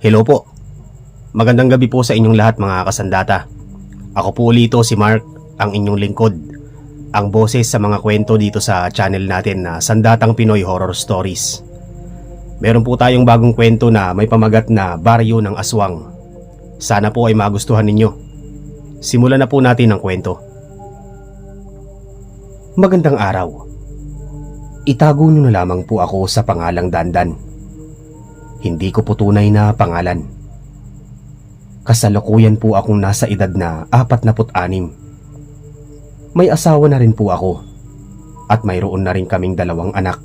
Hello po. Magandang gabi po sa inyong lahat mga kasandata. Ako po ulito si Mark, ang inyong lingkod. Ang boses sa mga kwento dito sa channel natin na Sandatang Pinoy Horror Stories. Meron po tayong bagong kwento na may pamagat na Baryo ng Aswang. Sana po ay magustuhan ninyo. Simulan na po natin ang kwento. Magandang araw. Itago niyo na lamang po ako sa pangalang Dandan. Hindi ko po tunay na pangalan. Kasalukuyan po akong nasa edad na 46. May asawa na rin po ako at mayroon na rin kaming 2 anak.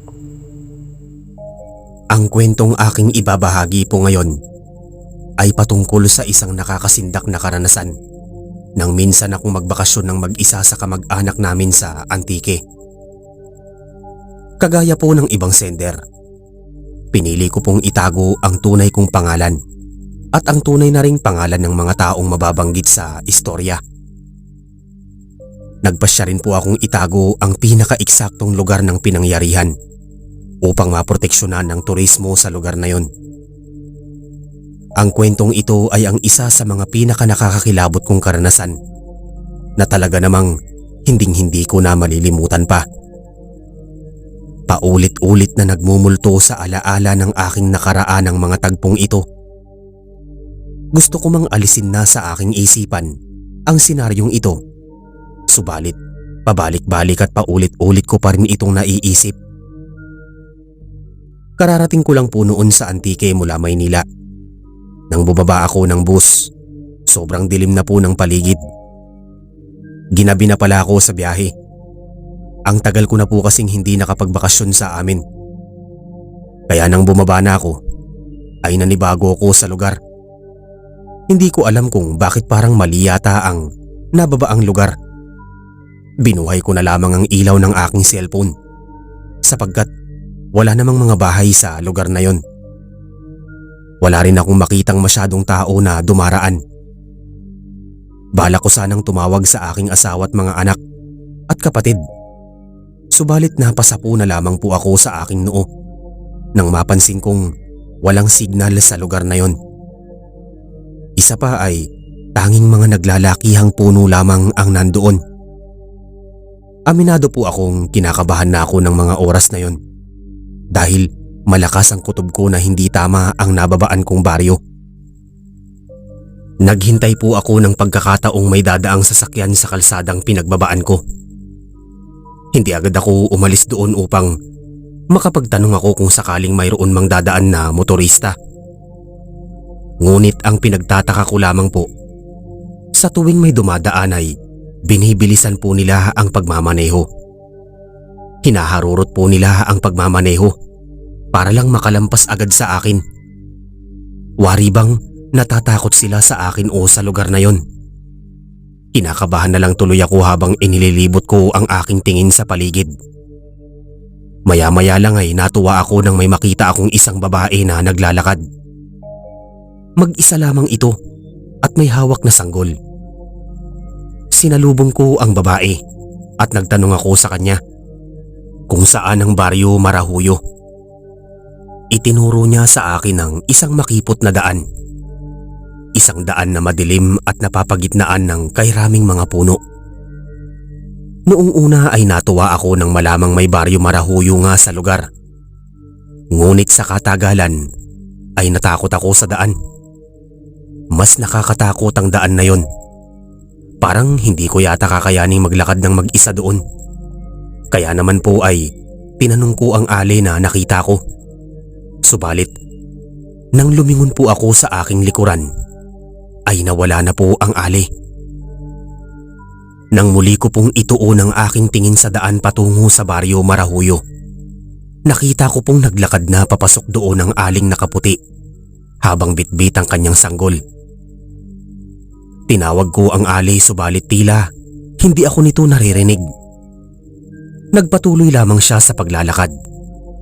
Ang kwentong aking ibabahagi po ngayon ay patungkol sa isang nakakasindak na karanasan nang minsan akong magbakasyon ng mag-isa sa kamag-anak namin sa Antique. Kagaya po ng ibang sender, pinili ko pong itago ang tunay kong pangalan at ang tunay na ring pangalan ng mga taong mababanggit sa istorya. Nagpasya rin po akong itago ang pinaka-eksaktong lugar ng pinangyarihan upang maproteksyonan ng turismo sa lugar na yon. Ang kwentong ito ay ang isa sa mga pinaka-nakakakilabot kong karanasan na talaga namang hinding-hindi ko na malilimutan pa. Paulit-ulit na nagmumulto sa alaala ng aking nakaraan ang mga tagpong ito. Gusto ko mang alisin na sa aking isipan ang senaryong ito. Subalit, pabalik-balik at paulit-ulit ko pa rin itong naiisip. Kararating ko lang po noon sa Antique mula Maynila. Nang bumaba ako ng bus, sobrang dilim na po ng paligid. Ginabi na pala ako sa biyahe. Ang tagal ko na po kasing hindi nakapagbakasyon sa amin. Kaya nang bumaba na ako, ay nanibago ako sa lugar. Hindi ko alam kung bakit parang mali yata ang nababaang lugar. Binuhay ko na lamang ang ilaw ng aking cellphone sapagkat wala namang mga bahay sa lugar na yon. Wala rin akong makitang masyadong tao na dumaraan. Bala ko sanang tumawag sa aking asawa at mga anak at kapatid. Subalit napasapo na lamang po ako sa aking noo nang mapansin kong walang signal sa lugar na yon. Isa pa ay tanging mga naglalakihang puno lamang ang nandoon. Aminado po akong kinakabahan na ako ng mga oras na yon dahil malakas ang kutob ko na hindi tama ang nababaan kong baryo. Naghintay po ako ng pagkakataong may dadaang sasakyan sa kalsadang pinagbabaan ko. Hindi agad ako umalis doon upang makapagtanong ako kung sakaling mayroon mang dadaan na motorista. Ngunit ang pinagtataka ko lamang po, sa tuwing may dumadaan ay binibilisan po nila ang pagmamaneho. Hinaharurot po nila ang pagmamaneho para lang makalampas agad sa akin. Wari bang natatakot sila sa akin o sa lugar na yon? Kinakabahan na lang tuloy ako habang inililibot ko ang aking tingin sa paligid. Maya-maya lang ay natuwa ako nang may makita akong isang babae na naglalakad. Mag-isa lamang ito at may hawak na sanggol. Sinalubong ko ang babae at nagtanong ako sa kanya kung saan ang baryo Marahuyo. Itinuro niya sa akin ang isang makipot na daan. Isang daan na madilim at napapagitnaan ng kairaming mga puno. Noong una ay natuwa ako nang malamang may baryo Marahuyo nga sa lugar. Ngunit sa katagalan ay natakot ako sa daan. Mas nakakatakot ang daan na yon. Parang hindi ko yata kakayaning maglakad ng mag-isa doon. Kaya naman po ay tinanong ko ang ale na nakita ko. Subalit, nang lumingon po ako sa aking likuran, ay nawala na po ang ale. Nang muli ko pong ituon ang aking tingin sa daan patungo sa baryo Marahuyo, nakita ko pong naglakad na papasok doon ang aling nakaputi habang bitbit ang kanyang sanggol. Tinawag ko ang ale subalit tila hindi ako nito naririnig. Nagpatuloy lamang siya sa paglalakad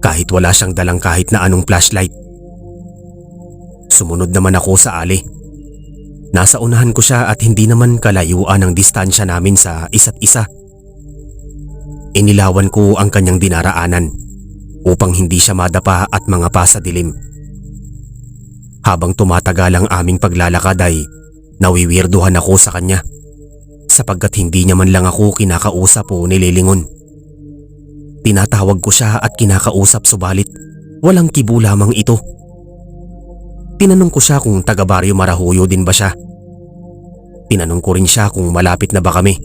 kahit wala siyang dalang kahit na anong flashlight. Sumunod naman ako sa ale. Nasa unahan ko siya at hindi naman kalayuan ang distansya namin sa isa't isa. Inilawan ko ang kanyang dinaraanan upang hindi siya madapa at mangapa sa dilim. Habang tumatagal ang aming paglalakad ay nawiwirduhan ako sa kanya sapagkat hindi niya man lang ako kinakausap o nililingon. Tinatawag ko siya at kinakausap subalit walang kibo lamang ito. Tinanong ko siya kung taga Baryo Marahuyo din ba siya. Tinanong ko rin siya kung malapit na ba kami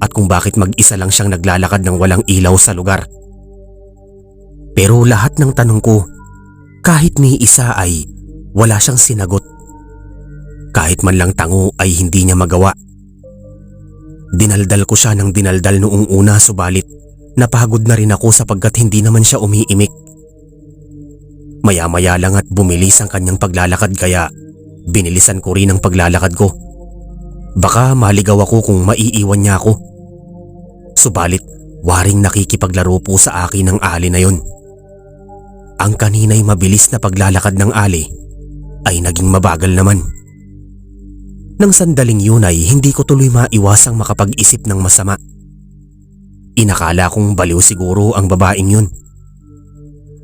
at kung bakit mag-isa lang siyang naglalakad ng walang ilaw sa lugar. Pero lahat ng tanong ko, kahit ni isa ay wala siyang sinagot. Kahit man lang tango ay hindi niya magawa. Dinaldal ko siya ng dinaldal noong una subalit napagod na rin ako sapagkat hindi naman siya umiimik. Maya-maya lang at bumilis ang kanyang paglalakad kaya binilisan ko rin ang paglalakad ko. Baka maligaw ako kung maiiwan niya ako. Subalit waring nakikipaglaro po sa akin ang ali na yon. Ang kanina'y mabilis na paglalakad ng ali ay naging mabagal naman. Nang sandaling yun ay hindi ko tuloy maiwasang makapag-isip ng masama. Inakala kong baliw siguro ang babaeng yun.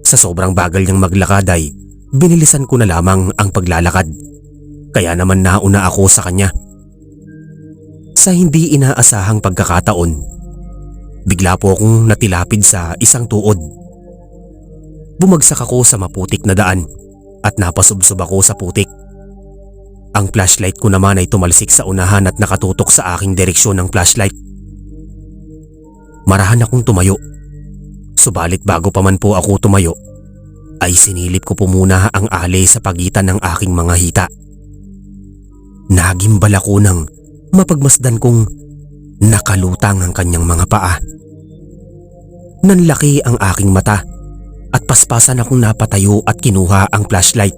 Sa sobrang bagal niyang maglakad ay binilisan ko na lamang ang paglalakad. Kaya naman nauna ako sa kanya. Sa hindi inaasahang pagkakataon, bigla po akong natilapid sa isang tuod. Bumagsak ako sa maputik na daan at napasubsob ako sa putik. Ang flashlight ko naman ay tumalsik sa unahan at nakatutok sa aking direksyon ng flashlight. Marahan akong tumayo. Subalit bago pa man po ako tumayo, ay sinilip ko po muna ang ali sa pagitan ng aking mga hita. Nagimbal ako nang mapagmasdan kong nakalutang ang kanyang mga paa. Nanlaki ang aking mata at paspasan akong napatayo at kinuha ang flashlight.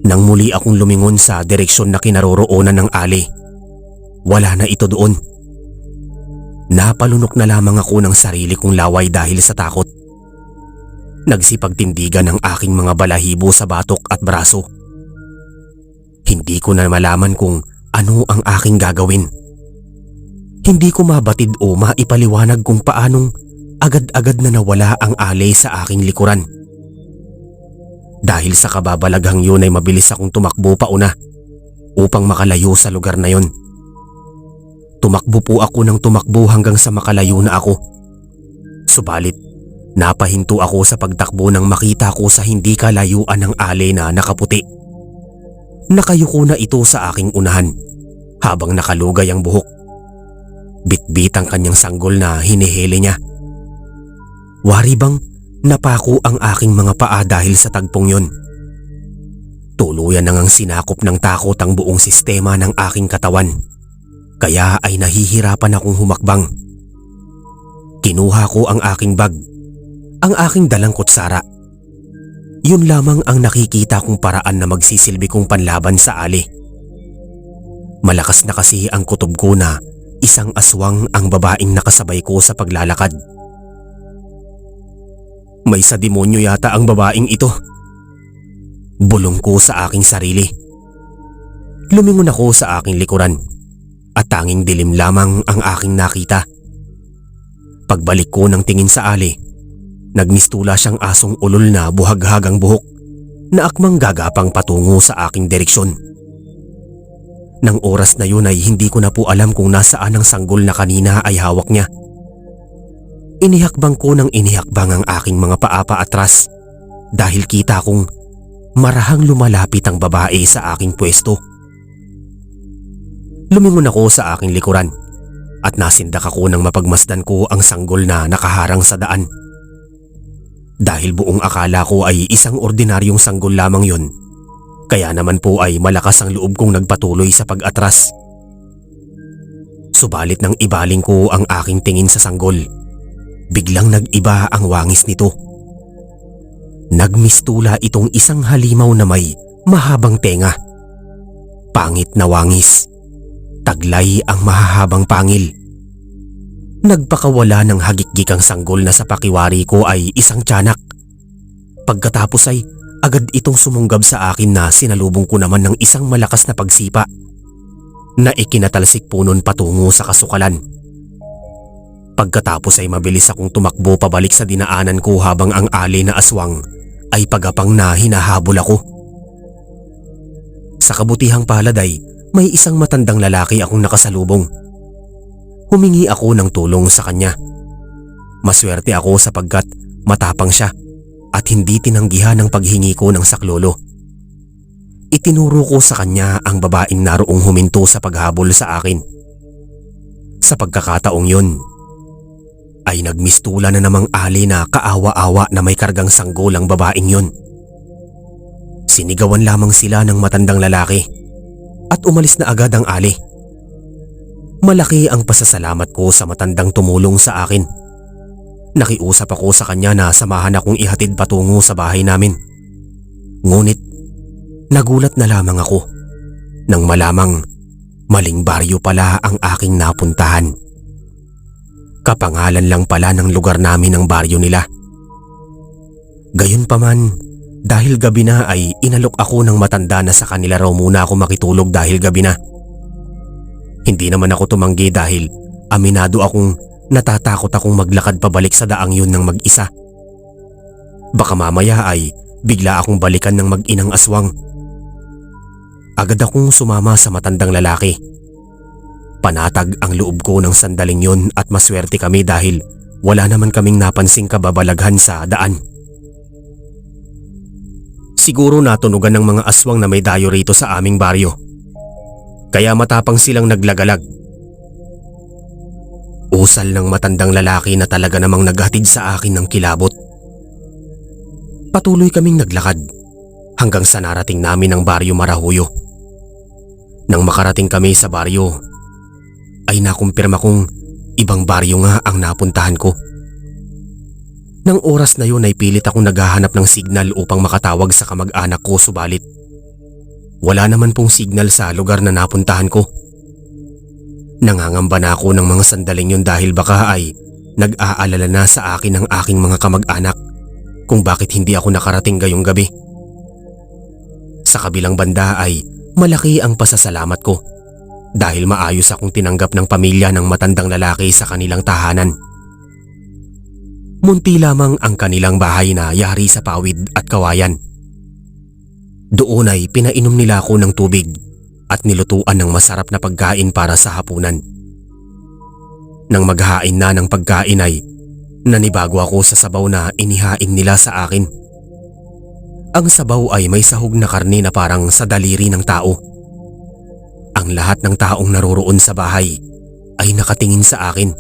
Nang muli akong lumingon sa direksyon na kinaroroonan ng ali, wala na ito doon. Napalunok na lamang ako ng sarili kong laway dahil sa takot. Nagsipagtindigan ang aking mga balahibo sa batok at braso. Hindi ko na malaman kung ano ang aking gagawin. Hindi ko mabatid o maipaliwanag kung paanong agad-agad na nawala ang ali sa aking likuran. Dahil sa kababalaghang yun ay mabilis akong tumakbo pauna upang makalayo sa lugar na yon. Tumakbo po ako ng tumakbo hanggang sa makalayo na ako. Subalit, napahinto ako sa pagtakbo nang makita ko sa hindi kalayuan ng ali na nakaputi. Nakayuko na ito sa aking unahan habang nakalugay ang buhok. Bitbit ang kanyang sanggol na hinihili niya. Wari bang napako ang aking mga paa dahil sa tagpong yon. Tuluyan nang sinakop ng takot ang buong sistema ng aking katawan. Kaya ay nahihirapan akong humakbang. Kinuha ko ang aking bag, ang aking dalang kutsara. Yun lamang ang nakikita kong paraan na magsisilbi kong panlaban sa ali. Malakas na kasi ang kutob ko na isang aswang ang babaeng nakasabay ko sa paglalakad. May sa demonyo yata ang babaeng ito. Bulong ko sa aking sarili. Lumingon ako sa aking likuran at tanging dilim lamang ang aking nakita. Pagbalik ko ng tingin sa ali, nagmistula siyang asong ulol na buhaghag ang buhok na akmang gagapang patungo sa aking direksyon. Nang oras na yun ay hindi ko na po alam kung nasaan ang sanggol na kanina ay hawak niya. Inihakbang ko ng inihakbang ang aking mga paa paatras dahil kita kong marahang lumalapit ang babae sa aking pwesto. Lumingon ako sa aking likuran at nasindak ako nang mapagmasdan ko ang sanggol na nakaharang sa daan. Dahil buong akala ko ay isang ordinaryong sanggol lamang yun, kaya naman po ay malakas ang loob kong nagpatuloy sa pag-atras. Subalit nang ibaling ko ang aking tingin sa sanggol, biglang nag-iba ang wangis nito. Nagmistula itong isang halimaw na may mahabang tenga. Pangit na wangis. Taglay ang mahahabang pangil. Nagpakawala ng hagikgik ang sanggol na sa pakiwari ko ay isang tiyanak. Pagkatapos ay agad itong sumunggab sa akin na sinalubong ko naman ng isang malakas na pagsipa na ikinatalsik po nun patungo sa kasukalan. Pagkatapos ay mabilis akong tumakbo pabalik sa dinaanan ko habang ang ali na aswang ay pagapang na hinahabol ako. Sa kabutihang palad ay may isang matandang lalaki akong nakasalubong. Humingi ako ng tulong sa kanya. Maswerte ako sapagkat matapang siya at hindi tinanggihan ang paghingi ko ng saklolo. Itinuro ko sa kanya ang babaeng naroong huminto sa paghabol sa akin. Sa pagkakataong yun, ay nagmistula na namang ali na kaawa-awa na may kargang sanggol ang babaeng yun. Sinigawan lamang sila ng matandang lalaki at umalis na agad ang ali. Malaki ang pasasalamat ko sa matandang tumulong sa akin. Nakiusap ako sa kanya na samahan akong ihatid patungo sa bahay namin. Ngunit nagulat na lamang ako nang malamang maling baryo pala ang aking napuntahan. Kapangalan lang pala ng lugar namin ang baryo nila. Gayunpaman, dahil gabi na ay inalok ako ng matanda na sa kanila raw muna ako makitulog dahil gabi na. Hindi naman ako tumanggi dahil aminado akong natatakot akong maglakad pabalik sa daang yun ng mag-isa. Baka mamaya ay bigla akong balikan ng mag-inang aswang. Agad akong sumama sa matandang lalaki. Panatag ang loob ko ng sandaling yun at maswerte kami dahil wala naman kaming napansing kababalaghan sa daan. Siguro natunugan ng mga aswang na may dayo rito sa aming baryo. Kaya matapang silang naglagalag. Usal ng matandang lalaki na talaga namang naghatid sa akin ng kilabot. Patuloy kaming naglakad hanggang sa narating namin ang baryo Marahuyo. Nang makarating kami sa baryo, ay nakumpirma kong ibang baryo nga ang napuntahan ko. Nang oras na yun ay pilit akong naghahanap ng signal upang makatawag sa kamag-anak ko subalit wala naman pong signal sa lugar na napuntahan ko. Nangangamba na ako ng mga sandaling yun dahil baka ay nag-aalala na sa akin ang aking mga kamag-anak kung bakit hindi ako nakarating gayong gabi. Sa kabilang banda ay malaki ang pasasalamat ko dahil maayos akong tinanggap ng pamilya ng matandang lalaki sa kanilang tahanan. Munti lamang ang kanilang bahay na yari sa pawid at kawayan. Doon ay pinainom nila ako ng tubig at nilutuan ng masarap na pagkain para sa hapunan. Nang maghain na ng pagkain ay nanibago ako sa sabaw na inihain nila sa akin. Ang sabaw ay may sahog na karne na parang sa daliri ng tao. Ang lahat ng taong naroroon sa bahay ay nakatingin sa akin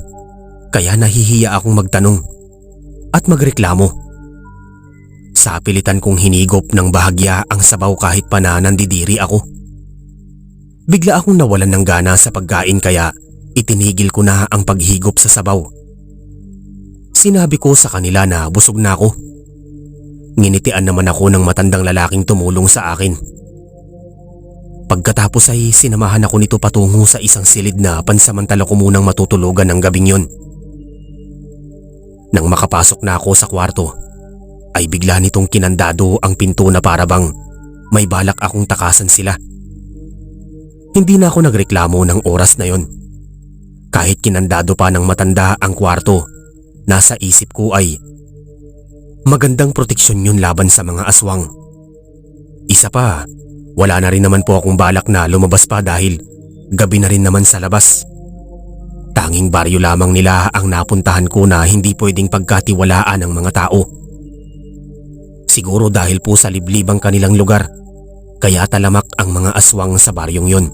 kaya nahihiya akong magtanong at magreklamo. Sa pilitan kong hinigop ng bahagya ang sabaw kahit pa na nandidiri ako. Bigla akong nawalan ng gana sa pagkain kaya itinigil ko na ang paghigop sa sabaw. Sinabi ko sa kanila na busog na ako. Nginitian naman ako ng matandang lalaking tumulong sa akin. Pagkatapos ay sinamahan ako nito patungo sa isang silid na pansamantala ko munang matutulugan ng gabing yun. Nang makapasok na ako sa kwarto, ay bigla nitong kinandado ang pinto na para bang may balak akong takasan sila. Hindi na ako nagreklamo ng oras na yon. Kahit kinandado pa ng matanda ang kwarto, nasa isip ko ay magandang proteksyon yun laban sa mga aswang. Isa pa, wala na rin naman po akong balak na lumabas pa dahil gabi na rin naman sa labas. Tanging baryo lamang nila ang napuntahan ko na hindi pwedeng pagkatiwalaan ng mga tao. Siguro dahil po sa liblibang kanilang lugar, kaya talamak ang mga aswang sa baryong yon.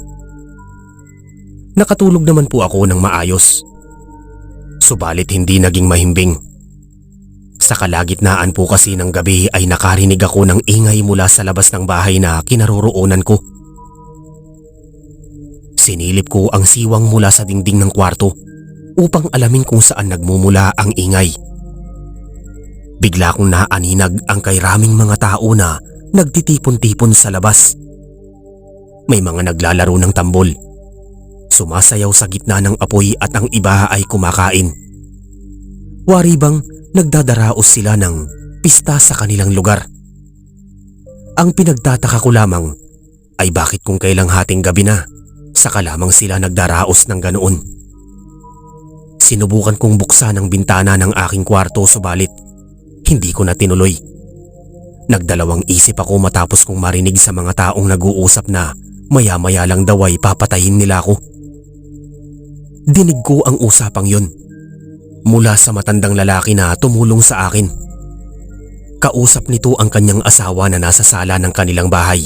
Nakatulog naman po ako ng maayos. Subalit hindi naging mahimbing. Sa kalagitnaan po kasi ng gabi ay nakarinig ako ng ingay mula sa labas ng bahay na kinaroroonan ko. Sinilip ko ang siwang mula sa dingding ng kwarto upang alamin kung saan nagmumula ang ingay. Bigla kong naaninag ang kairaming mga tao na nagtitipon-tipon sa labas. May mga naglalaro ng tambol, sumasayaw sa gitna ng apoy at ang iba ay kumakain. Wari bang nagdadaraos sila ng pista sa kanilang lugar. Ang pinagtataka ko lamang ay bakit kung kailang hating gabi na, saka lamang sila nagdaraos ng ganoon. Sinubukan kong buksan ang bintana ng aking kwarto subalit hindi ko na tinuloy. Nagdalawang isip ako matapos kong marinig sa mga taong nag-uusap na maya-maya lang daw ay papatayin nila ako. Dinig ko ang usapang yon mula sa matandang lalaki na tumulong sa akin. Kausap nito ang kanyang asawa na nasa sala ng kanilang bahay.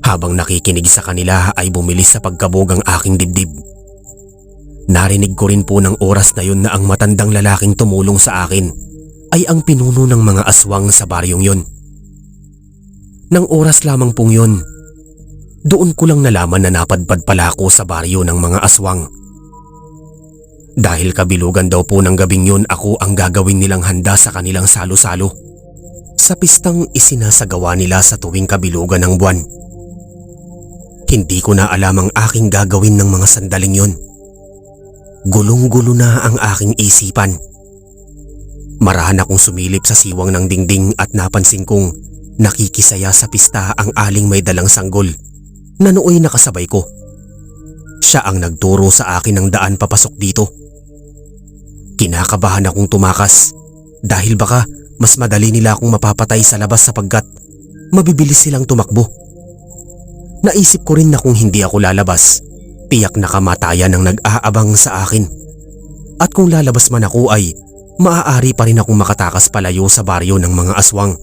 Habang nakikinig sa kanila ay bumilis sa pagkabog ang aking dibdib. Narinig ko rin po ng oras na yun na ang matandang lalaking tumulong sa akin ay ang pinuno ng mga aswang sa baryong yon. Nang oras lamang pong yun, doon ko lang nalaman na napadpad pala ako sa baryo ng mga aswang. Dahil kabilugan daw po ng gabing yun, ako ang gagawin nilang handa sa kanilang salo-salo sa pistang isinasagawa nila sa tuwing kabilugan ng buwan. Hindi ko na alam ang aking gagawin ng mga sandaling yun. Gulong-gulo na ang aking isipan. Marahan akong sumilip sa siwang ng dingding at napansin kong nakikisaya sa pista ang aling may dalang sanggol na nooy nakasabay ko. Siya ang nagturo sa akin ng daan papasok dito. Kinakabahan akong tumakas dahil baka mas madali nila akong mapapatay sa labas sapagkat mabibilis silang tumakbo. Naisip ko rin na kung hindi ako lalabas, tiyak na kamatayan ang nag-aabang sa akin. At kung lalabas man ako ay maaari pa rin akong makatakas palayo sa baryo ng mga aswang.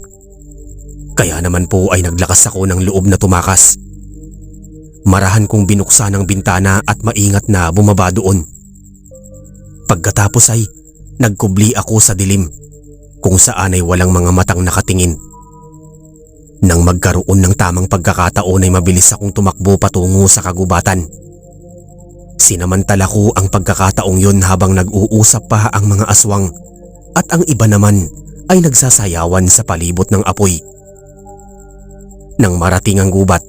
Kaya naman po ay naglakas ako ng loob na tumakas. Marahan kong binuksan ang bintana at maingat na bumaba doon. Pagkatapos ay nagkubli ako sa dilim kung saan ay walang mga matang nakatingin. Nang magkaroon ng tamang pagkakataon ay mabilis akong tumakbo patungo sa kagubatan. Sinamantala ko ang pagkakataong yun habang nag-uusap pa ang mga aswang at ang iba naman ay nagsasayawan sa palibot ng apoy. Nang marating ang gubat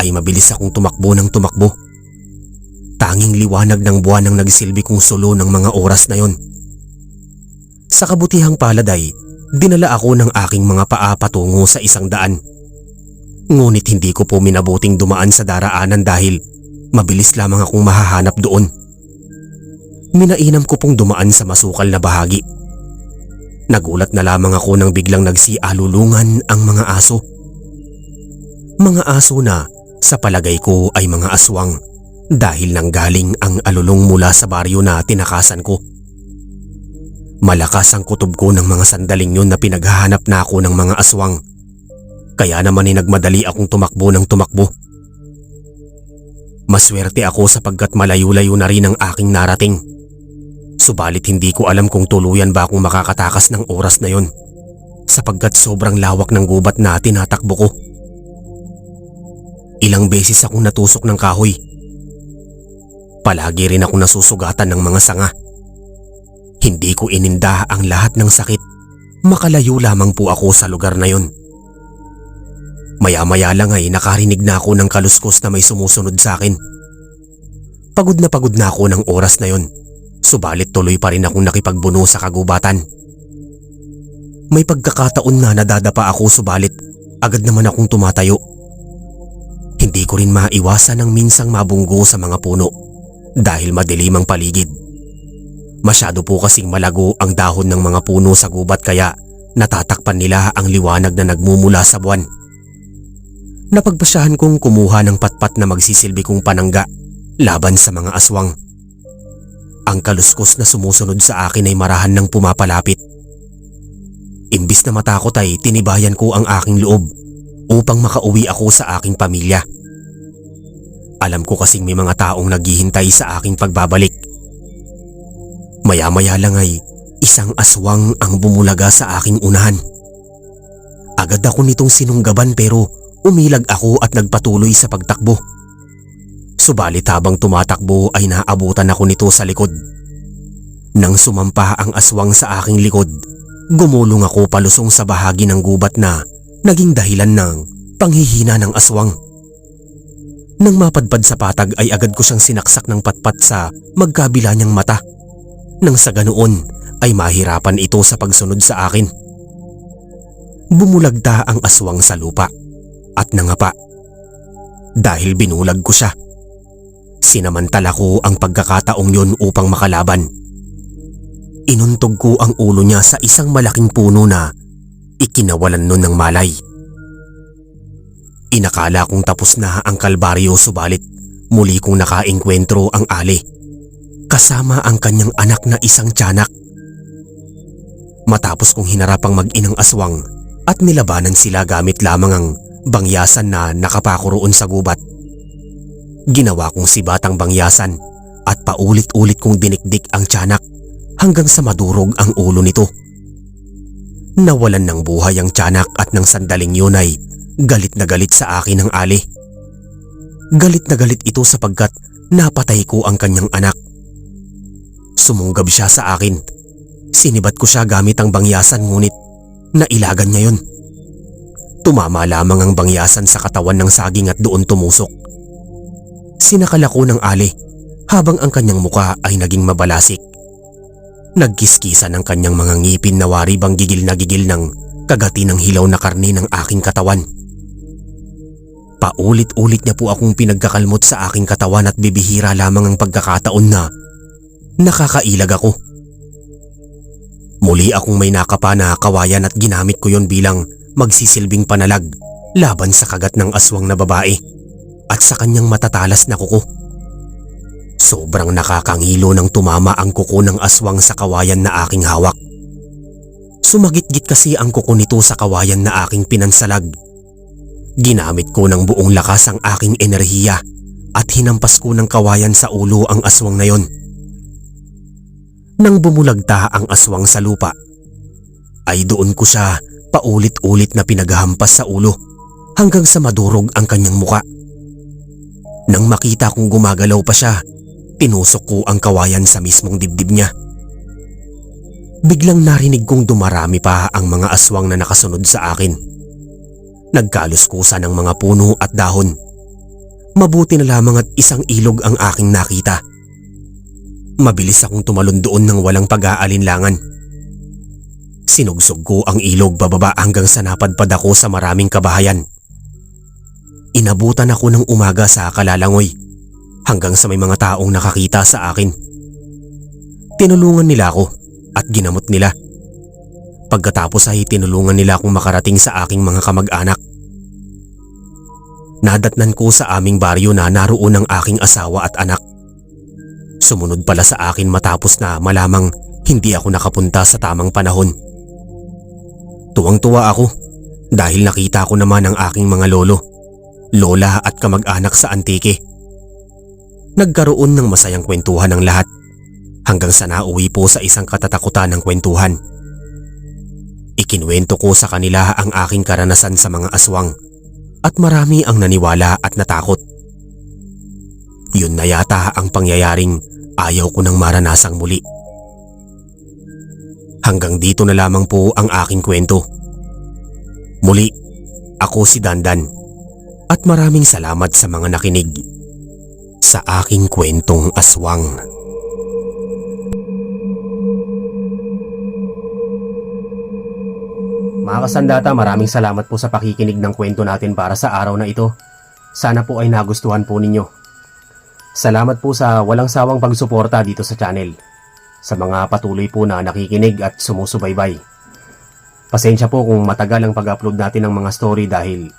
ay mabilis akong tumakbo ng tumakbo. Tanging liwanag ng buwan ang nagsilbi kong sulo ng mga oras na yon. Sa kabutihang palad ay dinala ako ng aking mga paa patungo sa isang daan. Ngunit hindi ko po minabuting dumaan sa daraanan dahil mabilis lamang akong mahahanap doon. Minainam ko pong dumaan sa masukal na bahagi. Nagulat na lamang ako nang biglang nagsialulungan ang mga aso. Mga aso na sa palagay ko ay mga aswang dahil nanggaling ang alulong mula sa baryo na tinakasan ko. Malakas ang kutob ko ng mga sandaling yun na pinaghahanap na ako ng mga aswang. Kaya naman ay nagmadali akong tumakbo ng tumakbo. Maswerte ako sapagkat malayo-layo na rin ang aking narating. Subalit hindi ko alam kung tuluyan ba akong makakatakas ng oras na yon sapagkat sobrang lawak ng gubat na tinatakbo ko. Ilang beses akong natusok ng kahoy. Palagi rin akong nasusugatan ng mga sanga. Hindi ko ininda ang lahat ng sakit. Makalayo lamang po ako sa lugar na yon. Maya-maya lang ay nakarinig na ako ng kaluskos na may sumusunod sa akin. Pagod na ako ng oras na yon. Subalit tuloy pa rin akong nakipagbuno sa kagubatan. May pagkakataon na nadadapa ako subalit agad naman akong tumatayo. Hindi ko rin maiwasan ang minsang mabunggo sa mga puno dahil madilim ang paligid. Masyado po kasing malago ang dahon ng mga puno sa gubat kaya natatakpan nila ang liwanag na nagmumula sa buwan. Napagpasyahan kong kumuha ng patpat na magsisilbi kong panangga laban sa mga aswang. Ang kaluskos na sumusunod sa akin ay marahan ng pumapalapit. Imbis na matakot ay tinibayan ko ang aking loob upang makauwi ako sa aking pamilya. Alam ko kasing may mga taong naghihintay sa aking pagbabalik. Maya-maya lang ay isang aswang ang bumulaga sa aking unahan. Agad ako nitong sinunggaban pero umilag ako at nagpatuloy sa pagtakbo. Subalit habang tumatakbo ay naabutan ako nito sa likod. Nang sumampa ang aswang sa aking likod, gumulong ako palusong sa bahagi ng gubat na naging dahilan ng panghihina ng aswang. Nang mapadpad sa patag ay agad ko siyang sinaksak ng patpat sa magkabila niyang mata. Nang sa ganoon ay mahirapan ito sa pagsunod sa akin. Bumulagta ang aswang sa lupa at nangapa. Dahil binulag ko siya, sinamantala ko ang pagkakataong yun upang makalaban. Inuntog ko ang ulo niya sa isang malaking puno na Ikinawalan nun ng malay. Inakala kong tapos na ang kalbaryo subalit muli kong nakaengkwentro ang Ali kasama ang kanyang anak na isang tiyanak. Matapos kong hinarapang mag-inang aswang at nilabanan sila gamit lamang ang bangyasan na nakapako roon sa gubat. Ginawa kong si Batang bangyasan at paulit-ulit kong dinikdik ang tiyanak hanggang sa madurog ang ulo nito. Nawalan ng buhay ang tiyanak at ng sandaling yun ay galit na galit sa akin ang Ali. Galit na galit ito sapagkat napatay ko ang kanyang anak. Sumunggab siya sa akin. Sinibat ko siya gamit ang bangyasan ngunit nailagan niya yun. Tumama lamang ang bangyasan sa katawan ng saging at doon tumusok. Sinakal ako ng Ali habang ang kanyang muka ay naging mabalasik. Nagkiskisan ang kanyang mga ngipin na wari bang gigil ng kagati ng hilaw na karne ng aking katawan. Paulit-ulit niya po akong pinagkakalmot sa aking katawan at bibihira lamang ang pagkakataon na nakakailag ako. Muli akong may nakapa na kawayan at ginamit ko yon bilang magsisilbing panalag laban sa kagat ng aswang na babae at sa kanyang matatalas na kuko. Sobrang nakakangilo nang tumama ang kuko ng aswang sa kawayan na aking hawak. Sumagit-git kasi ang kuko nito sa kawayan na aking pinansalag. Ginamit ko ng buong lakas ang aking enerhiya at hinampas ko ng kawayan sa ulo ang aswang na yon. Nang bumulagta ang aswang sa lupa, ay doon ko siya paulit-ulit na pinaghampas sa ulo hanggang sa madurog ang kanyang muka. Nang makita kong gumagalaw pa siya, tinusok ko ang kawayan sa mismong dibdib niya. Biglang narinig kong dumarami pa ang mga aswang na nakasunod sa akin. Nagkaluskusan ang mga puno at dahon. Mabuti na lamang at isang ilog ang aking nakita. Mabilis akong tumalon doon nang walang pag-aalinlangan. Sinugsog ko ang ilog bababa hanggang sa napadpad ako sa maraming kabahayan. Inabutan ako ng umaga sa Kalalangoy hanggang sa may mga taong nakakita sa akin. Tinulungan nila ako at ginamot nila. Pagkatapos ay tinulungan nila akong makarating sa aking mga kamag-anak. Nadatnan ko sa aming baryo na naroon ang aking asawa at anak. Sumunod pala sa akin matapos na malamang hindi ako nakapunta sa tamang panahon. Tuwang-tuwa ako dahil nakita ko naman ang aking mga lolo, lola at kamag-anak sa Antique. Nagkaroon ng masayang kwentuhan ng lahat hanggang sa nauwi po sa isang katatakutan ng kwentuhan. Ikinuwento ko sa kanila ang aking karanasan sa mga aswang at marami ang naniwala at natakot. Yun na yata ang pangyayaring ayaw ko nang maranasang muli. Hanggang dito na lamang po ang aking kwento. Muli, ako si Dandan at maraming salamat sa mga nakinig sa aking kwentong aswang. Mga kasandata, maraming salamat po sa pakikinig ng kwento natin para sa araw na ito. Sana po ay nagustuhan po ninyo. Salamat po sa walang sawang pagsuporta dito sa channel. Sa mga patuloy po na nakikinig at sumusubaybay. Pasensya po kung matagal ang pag-upload natin ng mga story dahil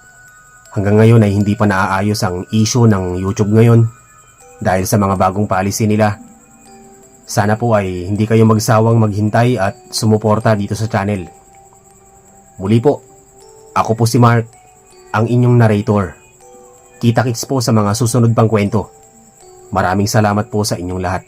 hanggang ngayon ay hindi pa naaayos ang issue ng YouTube ngayon dahil sa mga bagong policy nila. Sana po ay hindi kayo magsawang maghintay at sumuporta dito sa channel. Muli po, ako po si Mark, ang inyong narrator. Kita-kits po sa mga susunod pang kwento. Maraming salamat po sa inyong lahat.